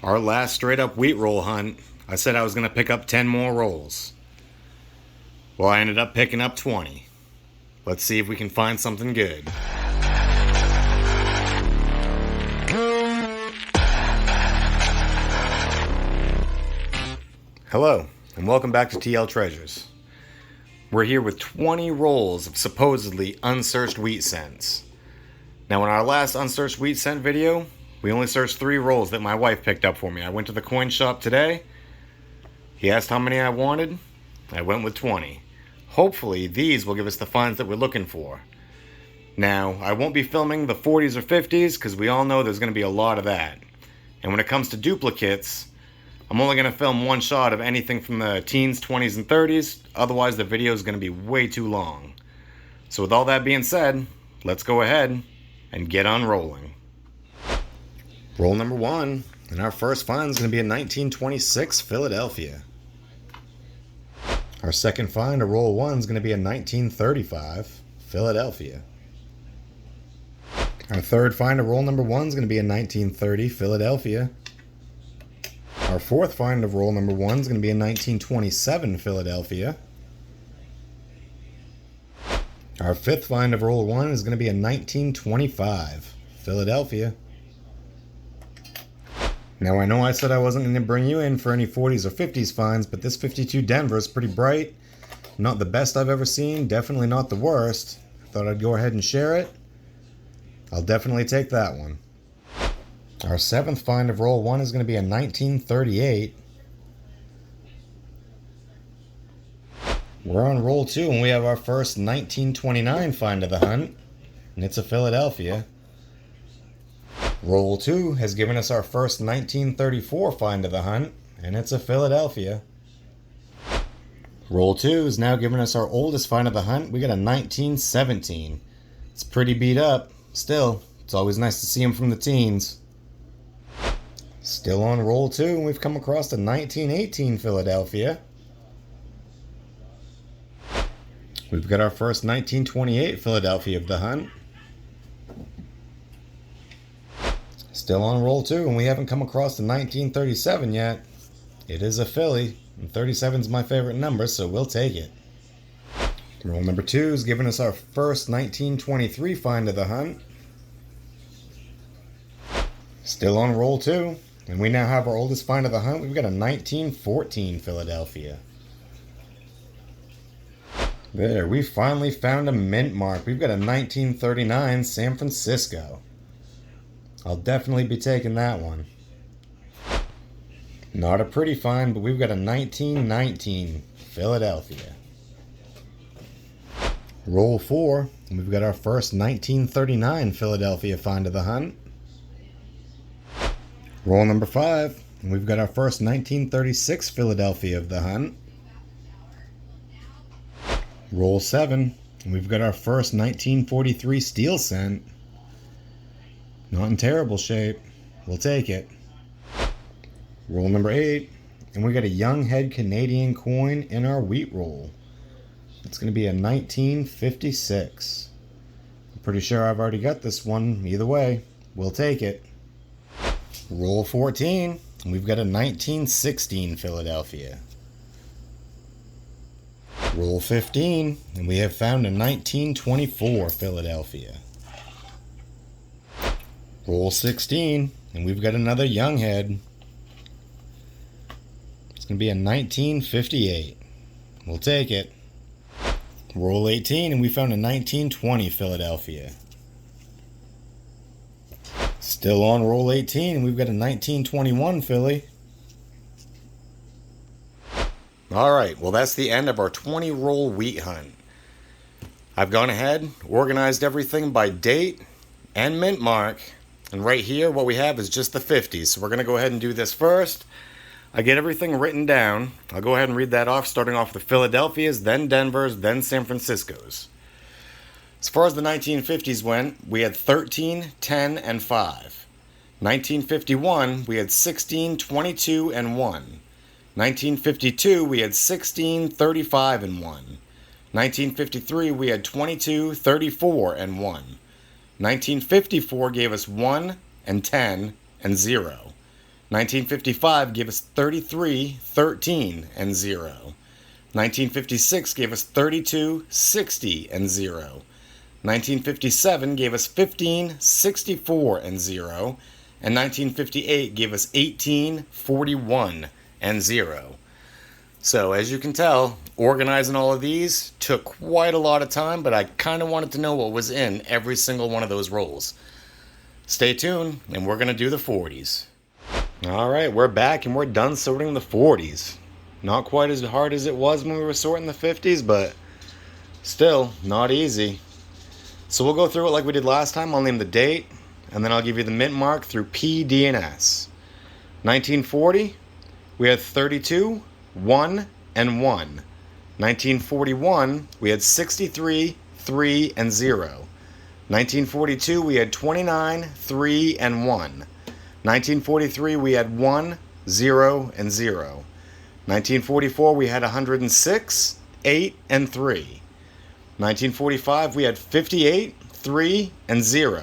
Our last straight up wheat roll hunt, I said I was going to pick up 10 more rolls. Well, I ended up picking up 20. Let's see if we can find something good. Hello, and welcome back to TL Treasures. We're here with 20 rolls of supposedly unsearched wheat cents. Now, in our last unsearched wheat cent video, we only searched 3 rolls that my wife picked up for me. I went to the coin shop today. He asked how many I wanted. I went with 20. Hopefully, these will give us the finds that we're looking for. Now, I won't be filming the 40s or 50s because we all know there's going to be a lot of that. And when it comes to duplicates, I'm only going to film one shot of anything from the teens, 20s, and 30s. Otherwise, the video is going to be way too long. So with all that being said, let's go ahead and get on rolling. Roll number 1, and our first find is going to be a 1926 Philadelphia. Our second find of roll 1 is going to be a 1935 Philadelphia. Our third find of roll number 1 is going to be a 1930 Philadelphia. Our fourth find of roll number 1 is going to be a 1927 Philadelphia. Our fifth find of roll 1 is going to be a 1925 Philadelphia. Now, I know I said I wasn't going to bring you in for any 40s or 50s finds, but this 52 Denver is pretty bright. Not the best I've ever seen, definitely not the worst. Thought I'd go ahead and share it. I'll definitely take that one. Our seventh find of roll 1 is going to be a 1938. We're on roll 2 and we have our first 1929 find of the hunt, and it's a Philadelphia. Roll 2 has given us our first 1934 find of the hunt, and it's a Philadelphia. Roll 2 is now giving us our oldest find of the hunt. We got a 1917. It's pretty beat up. Still, it's always nice to see them from the teens. Still on roll 2, and we've come across a 1918 Philadelphia. We've got our first 1928 Philadelphia of the hunt. Still on roll 2, and we haven't come across the 1937 yet. It is a Philly, and 37 is my favorite number, so we'll take it. Roll number 2 is giving us our first 1923 find of the hunt. Still on roll 2, and we now have our oldest find of the hunt. We've got a 1914 Philadelphia. There, we finally found a mint mark. We've got a 1939 San Francisco. I'll definitely be taking that one. Not a pretty find, but we've got a 1919 Philadelphia. Roll 4, and we've got our first 1939 Philadelphia find of the hunt. Roll number 5, and we've got our first 1936 Philadelphia of the hunt. Roll 7, and we've got our first 1943 steel cent. Not in terrible shape. We'll take it. Roll number 8, and we got a young head Canadian coin in our wheat roll. It's going to be a 1956. I'm pretty sure I've already got this one. Either way, we'll take it. Roll 14, and we've got a 1916 Philadelphia. Roll 15, and we have found a 1924 Philadelphia. Roll 16, and we've got another young head. It's going to be a 1958. We'll take it. Roll 18, and we found a 1920 Philadelphia. Still on roll 18, and we've got a 1921 Philly. Alright, well that's the end of our 20 roll wheat hunt. I've gone ahead, organized everything by date and mint mark. And right here, what we have is just the 50s. So we're going to go ahead and do this first. I get everything written down. I'll go ahead and read that off, starting off with the Philadelphias, then Denvers, then San Franciscos. As far as the 1950s went, we had 13, 10, and 5. 1951, we had 16, 22, and 1. 1952, we had 16, 35, and 1. 1953, we had 22, 34, and 1. 1954 gave us 1 and 10 and 0. 1955 gave us 33, 13, and 0. 1956 gave us 32, 60, and 0. 1957 gave us 15, 64, and 0. And 1958 gave us 18, 41, and 0. So, as you can tell, organizing all of these took quite a lot of time, but I kind of wanted to know what was in every single one of those rolls. Stay tuned, and we're going to do the 40s. Alright, we're back, and we're done sorting the 40s. Not quite as hard as it was when we were sorting the 50s, but still, not easy. So we'll go through it like we did last time. I'll name the date, and then I'll give you the mint mark through P, D, and S. 1940, we had 32, 1, and 1. 1941, we had 63, 3, and 0. 1942, we had 29, 3, and 1. 1943, we had 1, 0, and 0. 1944, we had 106, 8, and 3. 1945, we had 58, 3, and 0.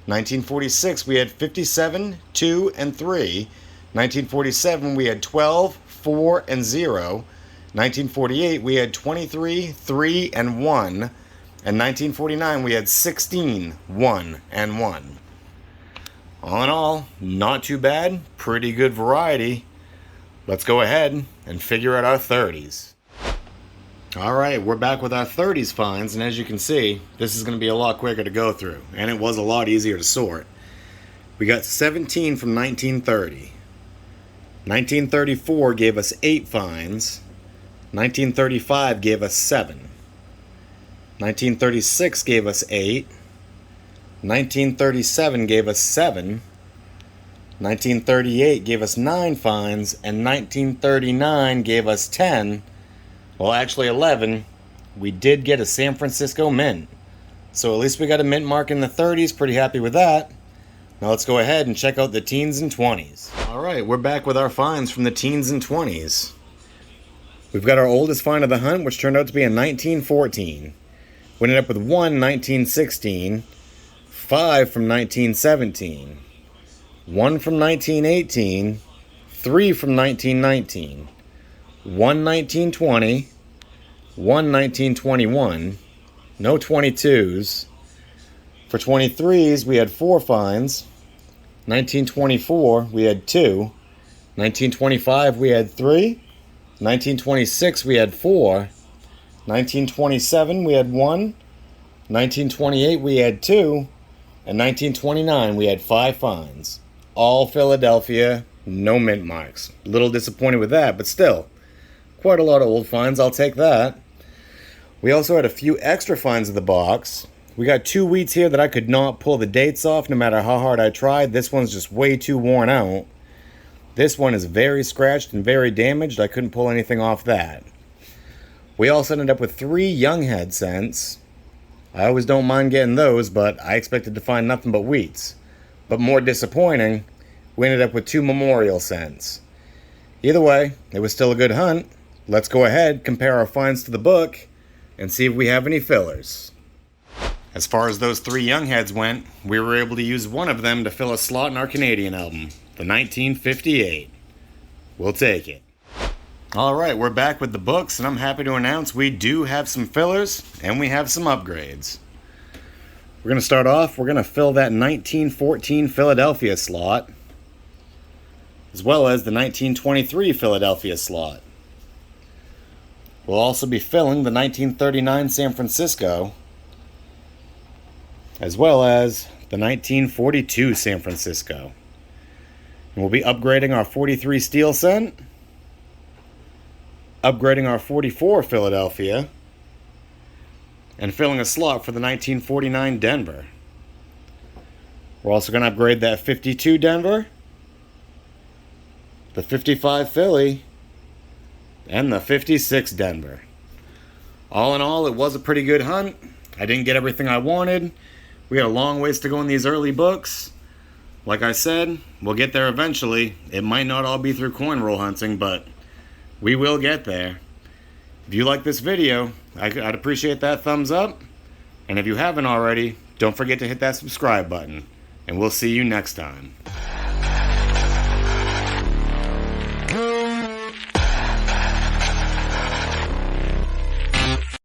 1946, we had 57, 2, and 3. 1947, we had 12, 4, and 0. 1948, we had 23, 3, and 1. And 1949, we had 16, 1, and 1. All in all, not too bad. Pretty good variety. Let's go ahead and figure out our 30s. Alright, we're back with our 30s finds, and as you can see, this is going to be a lot quicker to go through, and it was a lot easier to sort. We got 17 from 1930. 1934 gave us 8 finds. 1935 gave us 7. 1936 gave us 8. 1937 gave us 7. 1938 gave us 9 finds, and 1939 gave us 10. Well, actually 11. We did get a San Francisco mint. So at least we got a mint mark in the 30s. Pretty happy with that. Now let's go ahead and check out the teens and 20s. Alright, we're back with our finds from the teens and 20s. We've got our oldest find of the hunt, which turned out to be in 1914. We ended up with 1 1916, 5 from 1917, 1 from 1918, 3 from 1919, 1 1920, 1 1921, no 22s. For 23s, we had 4 finds. 1924, we had 2. 1925, we had 3. 1926, we had 4. 1927, we had 1. 1928, we had 2. And 1929, we had 5 finds. All Philadelphia, no mint marks. A little disappointed with that, but still, quite a lot of old finds. I'll take that. We also had a few extra finds in the box. We got 2 wheats here that I could not pull the dates off no matter how hard I tried. This one's just way too worn out. This one is very scratched and very damaged. I couldn't pull anything off that. We also ended up with 3 young head scents. I always don't mind getting those, but I expected to find nothing but wheats. But more disappointing, we ended up with 2 memorial scents. Either way, it was still a good hunt. Let's go ahead, compare our finds to the book, and see if we have any fillers. As far as those 3 young heads went, we were able to use one of them to fill a slot in our Canadian album, the 1958. We'll take it. Alright, we're back with the books, and I'm happy to announce we do have some fillers, and we have some upgrades. We're going to start off, we're going to fill that 1914 Philadelphia slot, as well as the 1923 Philadelphia slot. We'll also be filling the 1939 San Francisco, as well as the 1942 San Francisco. And we'll be upgrading our 43 steel scent, upgrading our 44 Philadelphia, and filling a slot for the 1949 Denver. We're also going to upgrade that 52 Denver, the 55 Philly, and the 56 Denver. All in all, it was a pretty good hunt. I didn't get everything I wanted. We got a long ways to go in these early books. Like I said, we'll get there eventually. It might not all be through coin roll hunting, but we will get there. If you like this video, I'd appreciate that thumbs up. And if you haven't already, don't forget to hit that subscribe button. And we'll see you next time.